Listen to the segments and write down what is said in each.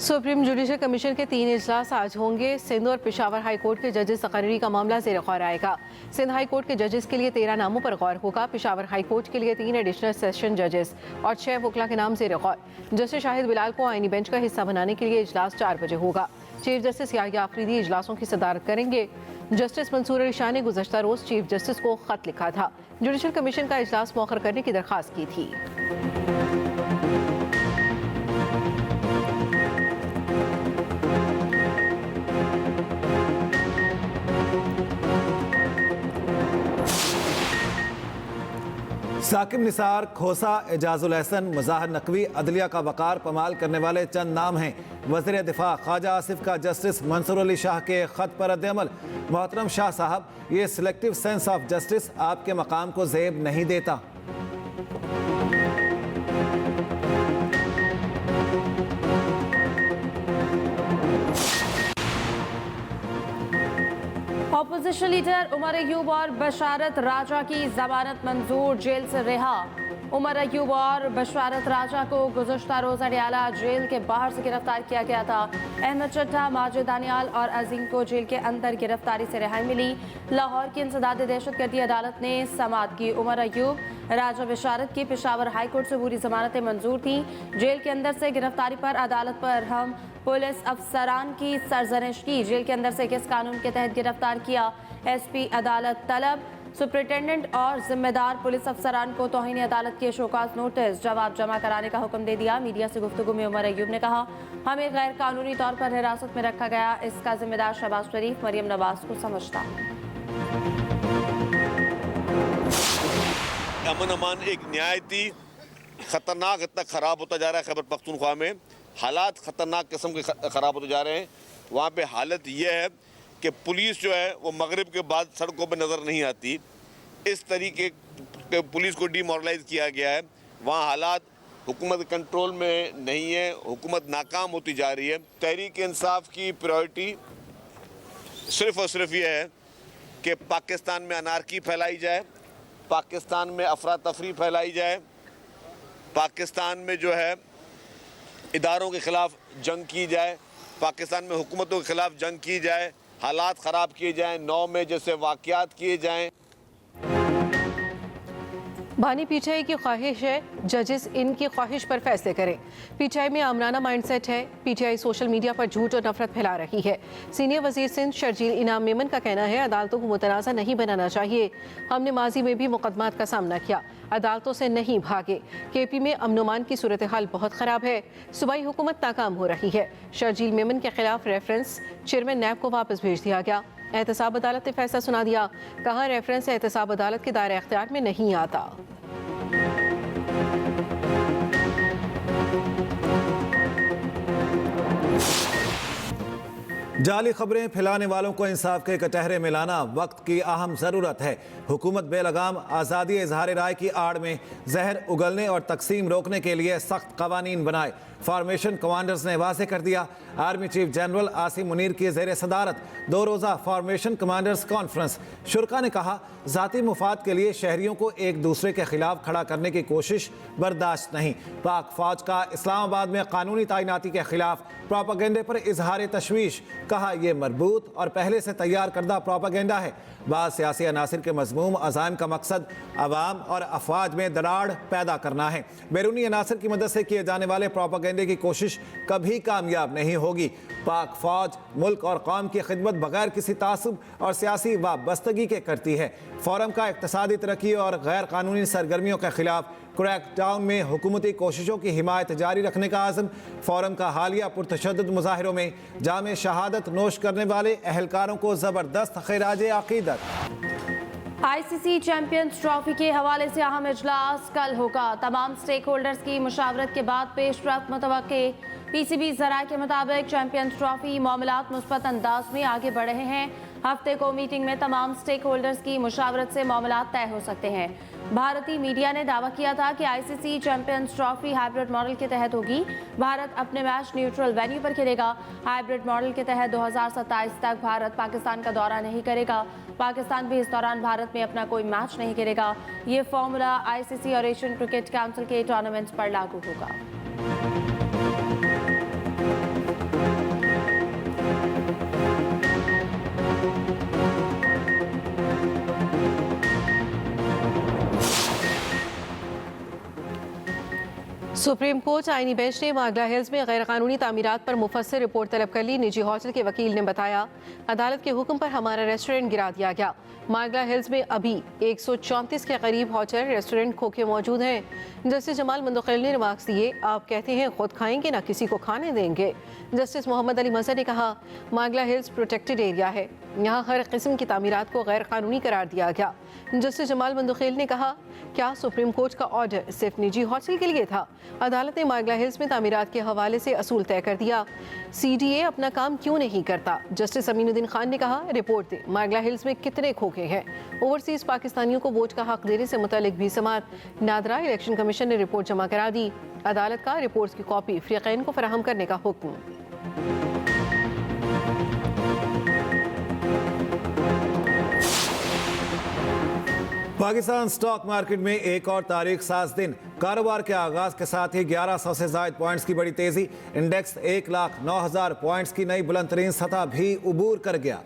Supreme judicial commission के 3 इजलास आज होंगे। सिंध और पेशावर हाई कोर्ट के जजेस तकर्री का मामला ज़ेर गौर आएगा। सिंध हाई कोर्ट के जजेस के लिए 13 नामों पर गौर होगा। पेशावर हाई कोर्ट के लिए 3 एडिशनल सेशन जजेस और 6 वकला के नाम ज़ेर गौर। जस्टिस शाहिद बिलाल को आईनी बेंच का हिस्सा बनाने के लिए इजलास 4 बजे होगा। चीफ जस्टिस याहिया आफरीदी इजलासों की सदारत करेंगे। जस्टिस मंसूर अली शाह ने गुज़श्ता रोज़ चीफ जस्टिस को खत लिखा था। जुडिशल कमीशन का इजलास मौखर करने की दरख्वास्त की थी। साकिब निसार, खोसा, एजाजुल एहसन, मुज़ाहिर नकवी अदलिया का वकार पमाल करने वाले चंद नाम हैं। वज़ीर दिफा ख्वाजा आसिफ का जस्टिस मंसूर अली शाह के ख़त पर रद्द-ए-अमल। मोहतरम शाह साहब, ये सिलेक्टिव सेंस ऑफ जस्टिस आपके मकाम को ज़ेब नहीं देता। ऑपोजिशन लीडर उमर अयूब और बशारत राजा की जमानत मंजूर, जेल से रिहा। उमर अयूब और बशारत राजा को गुज़श्ता रोज़ अडियाला जेल के बाहर से गिरफ्तार किया गया था। अहमद चड्ढा, माजिद दानियाल और अजीम को जेल के अंदर गिरफ्तारी से रिहाई मिली। लाहौर की इंसदाद दहशतगर्दी अदालत ने समाअत की। उमर अयूब, राजा बशारत की पेशावर हाई कोर्ट से पूरी जमानतें मंजूर थी। जेल के अंदर से गिरफ्तारी पर अदालत पर हम पुलिस अफसरान की सरजनिश की। जेल के अंदर से किस कानून के तहत गिरफ्तार किया, एसपी अदालत तलब। सुप्रिटेंडेंट और जिम्मेदार पुलिस अफसरान को तौहीन अदालत के शोकाज नोटिस जवाब जमा कराने का हुक्म दे दिया। मीडिया से गुफ्तगू में उमर अयूब ने कहा, हमें गैर कानूनी तौर पर हिरासत में रखा गया। इसका जिम्मेदार शहबाज शरीफ, मरियम नवाज को समझता। अमन अमान एक न्यायती खतरनाक इतना ख़राब होता जा रहा है। खैबर पख्तूनख्वा में हालात ख़तरनाक किस्म के ख़राब होते जा रहे हैं। वहाँ पे हालत यह है कि पुलिस जो है वो मगरिब के बाद सड़कों पे नज़र नहीं आती। इस तरीके के पुलिस को डीमोरलाइज किया गया है। वहाँ हालात हुकूमत कंट्रोल में नहीं है, हुकूमत नाकाम होती जा रही है। तहरीक इंसाफ की प्रायोरिटी सिर्फ़ और सिर्फ ये है कि पाकिस्तान में अनारकी फैलाई जाए, पाकिस्तान में अफरा तफरी फैलाई जाए, पाकिस्तान में जो है इदारों के ख़िलाफ़ जंग की जाए, पाकिस्तान में हुकूमतों के ख़िलाफ़ जंग की जाए, हालात ख़राब किए जाएं, 9 में जैसे वाक़यात किए जाएं। बानी पीटीआई की ख्वाहिश है जजेस इनकी ख्वाहिश पर फैसले करें। पीटीआई में आमराना माइंडसेट है। पीटीआई सोशल मीडिया पर झूठ और नफरत फैला रही है। सीनियर वजीर सिंध शर्जील इनाम मेमन का कहना है, अदालतों को मुतनाज़ा नहीं बनाना चाहिए। हमने माजी में भी मुकदमात का सामना किया, अदालतों से नहीं भागे। केपी में अमन की सूरत हाल बहुत ख़राब है। सूबाई हुकूमत नाकाम हो रही है। शर्जील मेमन के खिलाफ रेफरेंस चेयरमैन नैब को वापस भेज दिया गया। एहतसाब अदालत ने फैसला सुना दिया। कहा, रेफरेंस एहतसाब अदालत के दायरे अख्तियार में नहीं आता। जाली खबरें फैलाने वालों को इंसाफ के कटहरे में लाना वक्त की अहम ज़रूरत है। हुकूमत बेलगाम आज़ादी इजहार राय की आड़ में जहर उगलने और तकसीम रोकने के लिए सख्त कवानीन बनाए। फॉर्मेशन कमांडर्स ने वाज़ेह कर दिया। Army chief general Asim Munir की ज़ेर सदारत 2 रोज़ा फॉर्मेशन कमांडर्स कॉन्फ्रेंस। शुरका ने कहा, ज़ाती मुफाद के लिए शहरियों को एक दूसरे के खिलाफ खड़ा करने की कोशिश बर्दाश्त नहीं। पाक फौज का इस्लामाबाद में कानूनी तैनाती के खिलाफ प्रोपेगेंडे पर इजहार तशवीश। कहा, यह मरबूत और पहले से तैयार करदा प्रोपेगेंडा है। बाद सियासी अनासिर के मज़मूम अज़ाइम का मकसद अवाम और अफवाज में दराड़ पैदा करना है। बैरूनी अनासिर की मदद से किए जाने वाले प्रोपेगेंडे की कोशिश कभी कामयाब नहीं होगी। पाक फौज मुल्क और कौम की खिदमत बगैर किसी तासुब और सियासी वाबस्तगी के करती है। फोरम का इक़्तिसादी तरक्की और गैर कानूनी सरगर्मियों के खिलाफ क्रैकडाउन में हुकूमती कोशिशों की हिमायत जारी रखने का आज़म। फोरम का हालिया पुरतशद्दुद मुजाहिरों में जामे शहादत नोश करने वाले अहलकारों को ज़बरदस्त खिराज अक़ीदत। आईसीसी चैंपियंस ट्रॉफी के हवाले से अहम इजलास कल होगा। तमाम स्टेक होल्डर्स की मुशावरत के बाद पेशरफ्त मुतवक्के। पीसीबी ज़राए के मुताबिक चैंपियंस ट्रॉफी मामलात मुस्बत अंदाज में आगे बढ़ रहे हैं। हफ्ते को मीटिंग में तमाम स्टेक होल्डर्स की मुशावरत से मामलात तय हो सकते हैं। भारतीय मीडिया ने दावा किया था कि ICC champions trophy hybrid model के तहत होगी। भारत अपने मैच न्यूट्रल वेन्यू पर खेलेगा। हाइब्रिड मॉडल के तहत 2027 तक भारत पाकिस्तान का दौरा नहीं करेगा। पाकिस्तान भी इस दौरान भारत में अपना कोई मैच नहीं खेलेगा। ये फॉर्मूला आईसीसी और एशियन क्रिकेट काउंसिल के टूर्नामेंट्स पर लागू होगा। सुप्रीम कोर्ट आईनी बेंच ने मागला हिल्स में गैर कानूनी तामीरात पर मुफस्सिल रिपोर्ट तलब कर ली। निजी होटल के वकील ने बताया, अदालत के हुक्म पर हमारा रेस्टोरेंट गिरा दिया गया। मागला हिल्स में अभी 134 के करीब होटल रेस्टोरेंट खोखे मौजूद हैं। जस्टिस जमाल मुंतकिल ने रिमार्क्स दिए, आप कहते हैं खुद खाएंगे ना किसी को खाने देंगे। जस्टिस मोहम्मद अली मजहर ने कहा, मागला हिल्स प्रोटेक्टेड एरिया है, यहाँ हर किस्म की तामीरात को गैर कानूनी करार दिया गया। जस्टिस जमाल मुंतकिल ने कहा, क्या सुप्रीम कोर्ट का ऑर्डर सिर्फ निजी होटल के लिए था? अदालत ने मागला हिल्स में तामीरात के हवाले से असूल तय कर दिया। CDA अपना काम क्यों नहीं करता? जस्टिस अमीनुद्दीन खान ने कहा, रिपोर्ट दे, मागला हिल्स में कितने खोखे हैं। ओवरसीज पाकिस्तानियों को वोट का हक देने से मुतालिक भी समात। नादरा इलेक्शन कमीशन ने रिपोर्ट जमा करा दी। अदालत का रिपोर्ट की कॉपी फ्रीकैन को फराहम करने का हुक्म। पाकिस्तान स्टॉक मार्केट में एक और तारीख 7 दिन कारोबार के आगाज के साथ ही 1100 से ज़ायद पॉइंट्स की बड़ी तेजी। इंडेक्स 1,09,000 पॉइंट्स की नई बुलंद तरीन सतह भी उबूर कर गया।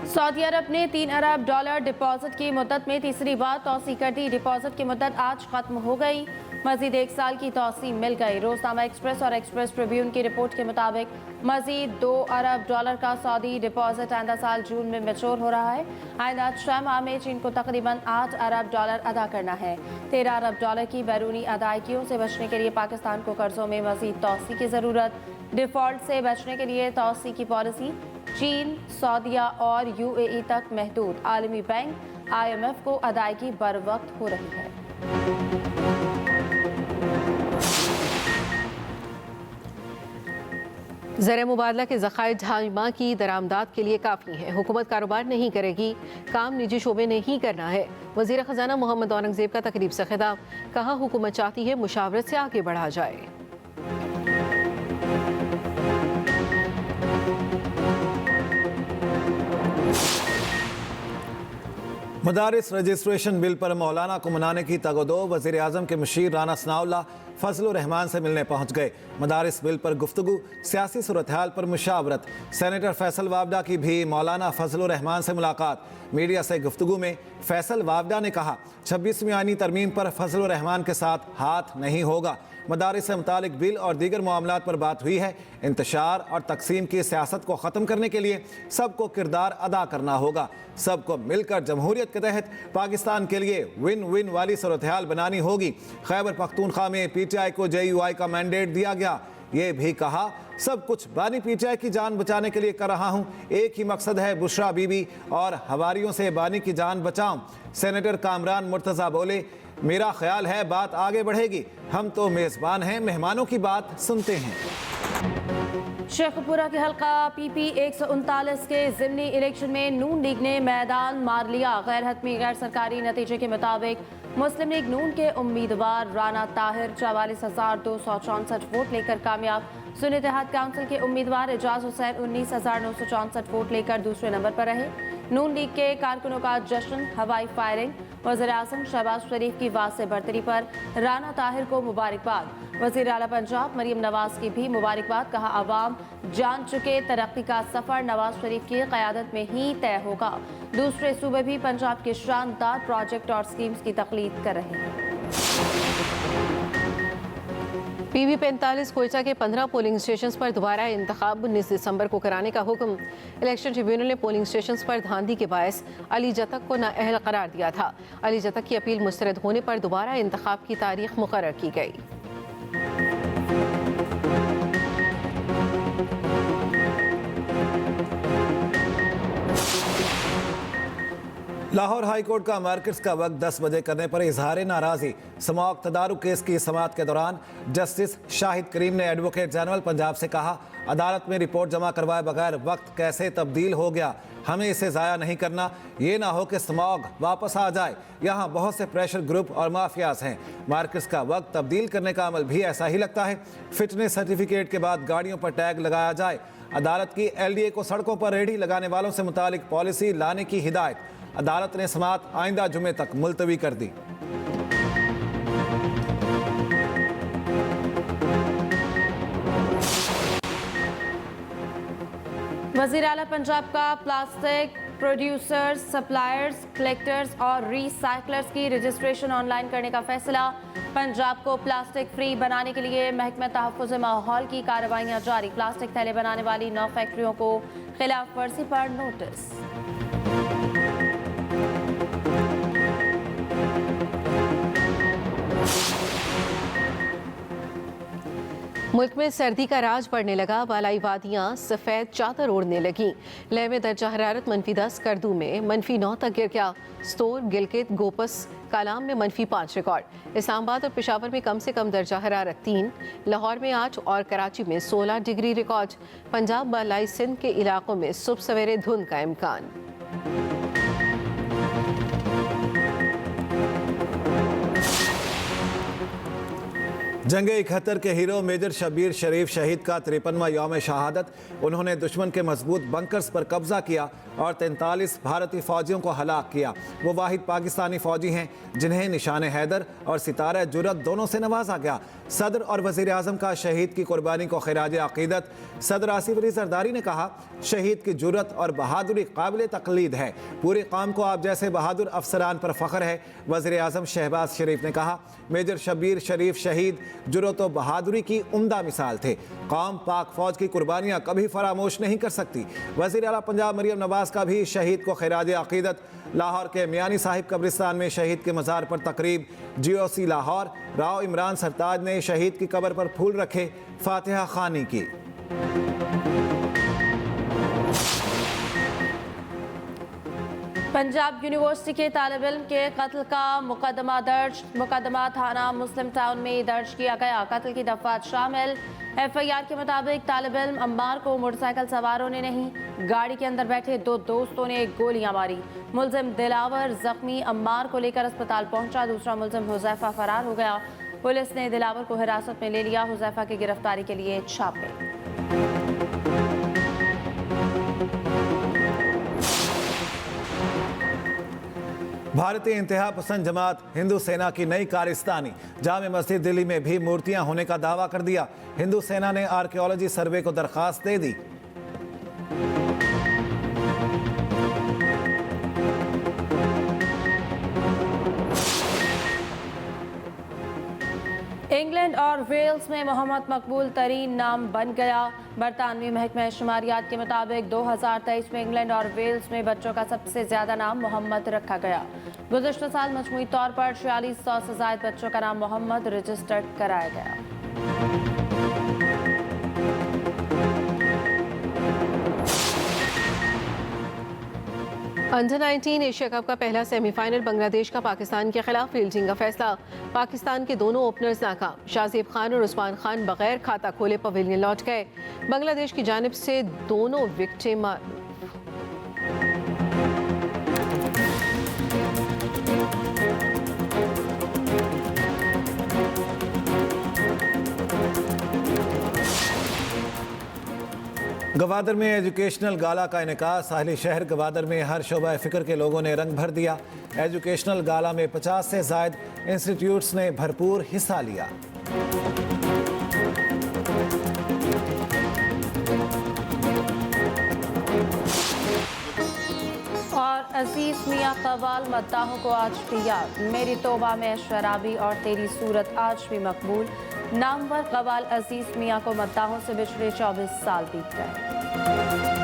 सऊदी अरब ने $3 अरब डिपॉजिट की मुद्दत में तीसरी बार तौसी कर दी। डिपॉजिट की मुद्दत आज खत्म हो गई। मजीद 1 साल की तौसी मिल गई। रोजनामा एक्सप्रेस और एक्सप्रेस ट्रिब्यून की रिपोर्ट के मुताबिक मजीद $2 अरब का सऊदी डिपॉजिट आइंदा साल जून में मैच्योर हो रहा है। आइंदा 6 माह में चीन को तकरीबन $8 अरब अदा करना है। $13 अरब की बैरूनी अदायगियों से बचने के लिए पाकिस्तान को कर्जों में मजीद तौसी की ज़रूरत। डिफॉल्ट से बचने के लिए तौसी की पॉलिसी चीन, सऊदीया और UAE तक महदूद। आलमी बैंक IMF को अदायगी बर वक्त हो रही है। ज़र मुबादला के ज़खायर 2.5 माह की दरामदात के लिए काफ़ी है। हुकूमत कारोबार नहीं करेगी, काम निजी शोबे ने ही करना है। वज़ीर ख़जाना मोहम्मद औरंगज़ेब का तकरीब से खिताब, कहा हुकूमत चाहती है मुशावरत से आगे बढ़ा जाए। मदारिस रजिस्ट्रेशन बिल पर मौलाना को मनाने की तगदो। वज़ीर आज़म के मुशीर राना सनाउल्लाह फजल रहमान से मिलने पहुंच गए। मदारिस बिल पर गुफ्तगू, सियासी सूरत हाल पर मुशावरत। सेनेटर फैसल वावडा की भी मौलाना फजल रहमान से मुलाकात। मीडिया से गुफ्तगू में फैसल वावडा ने कहा, 26वीं आईनी तरमीम पर फजल रहमान के साथ हाथ नहीं होगा। मदारिस से मुतालिक बिल और दीगर मामलात पर बात हुई है। इंतशार और तकसीम की सियासत को ख़त्म करने के लिए सबको किरदार अदा करना होगा। सबको मिलकर जमहूरियत के तहत पाकिस्तान के लिए विन विन वाली सूरत हाल बनानी होगी। खैबर पख्तूनख्वा में PTI को JUI का मैंडेट दिया गया। ये भी कहा, सब कुछ बानी PTI की जान बचाने के लिए कर रहा हूँ। एक ही मकसद है, बुशरा बीबी और हवारियों से बानी की जान बचाऊं। सेनेटर कामरान मुर्तज़ा बोले, मेरा ख्याल है बात आगे बढ़ेगी। हम तो मेज़बान हैं, मेहमानों की बात सुनते हैं। शेखपुरा के हल्का PP 139 के ज़िमनी इलेक्शन में नून लीग ने मैदान मार लिया। गैर हतमी गैर सरकारी नतीजे के मुताबिक मुस्लिम लीग नून के उम्मीदवार राना ताहिर 44,264 वोट लेकर कामयाब। सुन्नी इत्तेहाद काउंसिल के उम्मीदवार एजाज हुसैन 19,964 वोट लेकर दूसरे नंबर पर रहे। नून लीग के कारकुनों का जश्न, हवाई फायरिंग। वज़ीर आज़म शहबाज शरीफ की वाज़ेह बरतरी पर राना ताहिर को मुबारकबाद। वज़ीर आला पंजाब मरीम नवाज की भी मुबारकबाद। कहा, आवाम जान चुके तरक्की का सफ़र नवाज शरीफ की क़यादत में ही तय होगा। दूसरे सूबे भी पंजाब के शानदार प्रोजेक्ट और स्कीम्स की तक़लीद कर रहे हैं। PV 45 कोयटा के 15 पोलिंग स्टेशंस पर दोबारा इंतखाब 19 दिसंबर को कराने का हुक्म। इलेक्शन ट्रिब्यूनल ने पोलिंग स्टेशंस पर धांधली के बायस अली जतक को नाअहल करार दिया था। अली जतक की अपील मुस्तरद होने पर दोबारा इंतखाब की तारीख मुकर्रर की गई। लाहौर हाई कोर्ट का मार्केट्स का वक्त 10 बजे करने पर इजहार नाराज़ी। स्मॉग तदारुक केस की समाअत के दौरान जस्टिस शाहिद करीम ने एडवोकेट जनरल पंजाब से कहा, अदालत में रिपोर्ट जमा करवाए बगैर वक्त कैसे तब्दील हो गया, हमें इसे ज़ाया नहीं करना। ये ना हो कि स्मॉग वापस आ जाए। यहाँ बहुत से प्रेशर ग्रुप और माफियाज हैं। मार्केट्स का वक्त तब्दील करने का अमल भी ऐसा ही लगता है। फिटनेस सर्टिफिकेट के बाद गाड़ियों पर टैग लगाया जाए। अदालत की LDA को सड़कों पर रेहड़ी लगाने वालों से मुतालिक पॉलिसी लाने की हिदायत। अदालत ने समाअत आइंदा जुमे तक मुलतवी कर दी। वज़ीर आला पंजाब का प्लास्टिक प्रोड्यूसर्स, सप्लायर्स, कलेक्टर्स और रिसाइकलर्स की रजिस्ट्रेशन ऑनलाइन करने का फैसला। पंजाब को प्लास्टिक फ्री बनाने के लिए महकमा तहफ़्फ़ुज़ माहौल की कार्रवाइयाँ जारी। प्लास्टिक थैले बनाने वाली 9 फैक्ट्रियों को खिलाफ वर्जी पर नोटिस। मुल्क में सर्दी का राज बढ़ने लगा। बालाई वादियाँ सफ़ेद चादर ओढ़ने लगीं। लेह में दर्जा हरारत -10, करदू में -9 तक गिर गया। स्तोर, गिलगित, गोपस, कालाम में -5 रिकॉर्ड। इस्लामाबाद और पेशावर में कम से कम दर्जा हरारत 3, लाहौर में 8 और कराची में 16 डिग्री रिकॉर्ड। पंजाब बालाई सिंध के इलाकों में सुबह सवेरे धुंध का इम्कान। जंग 71 के हीरो मेजर शब्बीर शरीफ शहीद का 53वां यौम शहादत। उन्होंने दुश्मन के मजबूत बंकर्स पर कब्जा किया और 43 भारतीय फौजियों को हलाक किया। वो वाहिद पाकिस्तानी फौजी हैं जिन्हें निशान हैदर और सितारा जुरत दोनों से नवाजा गया। सदर और वज़ीर आज़म का शहीद की कुर्बानी को खिराज अक़ीदत। सदर आसिफ अली ज़रदारी ने कहा, शहीद की जुरत और बहादुरी काबिल तक़लीद है। पूरे कौम को आप जैसे बहादुर अफसरान पर फ़ख्र है। वज़ीर आज़म शहबाज शरीफ ने कहा, मेजर शब्बीर शरीफ शहीद जुरत और बहादुरी की उम्दा मिसाल थे। कौम पाक फ़ौज की कुर्बानियाँ कभी फरामोश नहीं कर सकती। वज़ीर आला पंजाब मरियम नवाज़ का भी शहीद को खिराज अक़ीदत। लाहौर के मियानी साहिब कब्रिस्तान में शहीद के मज़ार पर तकरीब। GOC लाहौर राव इमरान सरताज ने शहीद की कब्र पर फूल रखे, फातिहा खानी की। पंजाब यूनिवर्सिटी के तालिब इल्म के कत्ल का मुकदमा थाना मुस्लिम टाउन में दर्ज किया गया। कत्ल की दफात शामिल। FIR के मुताबिक तालिब इल्म अम्मार को मोटरसाइकिल सवारों ने नहीं, गाड़ी के अंदर बैठे 2 दोस्तों ने गोलियां मारी। मुलजिम दिलावर जख्मी, अम्मार को लेकर अस्पताल पहुंचा। दूसरा मुलजिम हुज़ैफा फरार हो गया। पुलिस ने दिलावर को हिरासत में ले लिया। हुज़ैफा की गिरफ्तारी के लिए छापे। भारतीय इंतहा पसंद जमात हिंदू सेना की नई कारस्तानी। जामे मस्जिद दिल्ली में भी मूर्तियां होने का दावा कर दिया। हिंदू सेना ने आर्कियोलॉजी सर्वे को दरखास्त दे दी। इंग्लैंड और वेल्स में मोहम्मद मकबूल तरीन नाम बन गया। बरतानवी महकमा शुमारियात के मुताबिक 2023 में इंग्लैंड और वेल्स में बच्चों का सबसे ज्यादा नाम मोहम्मद रखा गया। गुज़श्ता साल मजमूई तौर पर 4600 से ज्यादा बच्चों का नाम मोहम्मद रजिस्टर्ड कराया गया। अंडर 19 एशिया कप का पहला सेमीफाइनल बांग्लादेश का पाकिस्तान के खिलाफ फील्डिंग का फैसला। पाकिस्तान के दोनों ओपनर्स नाकाम। शाज़ेब खान और उस्मान खान बगैर खाता खोले पवेलियन लौट गए। बांग्लादेश की जानिब से दोनों विकेटें गवादर में एजुकेशनल गाला का इनेकाद। साहिली शहर गवादर में हर शोबा फ़िक्र के लोगों ने रंग भर दिया। एजुकेशनल गाला में 50 से ज़ायद इंस्टीट्यूट्स ने भरपूर हिस्सा लिया। और अजीज मियाँ कवाल मद्दाहों को आज भी याद। मेरी तोबा में शराबी और तेरी सूरत आज भी मकबूल। नामवर कवाल अजीज मियाँ को मद्दाहों से पिछले 24 साल बीत गए।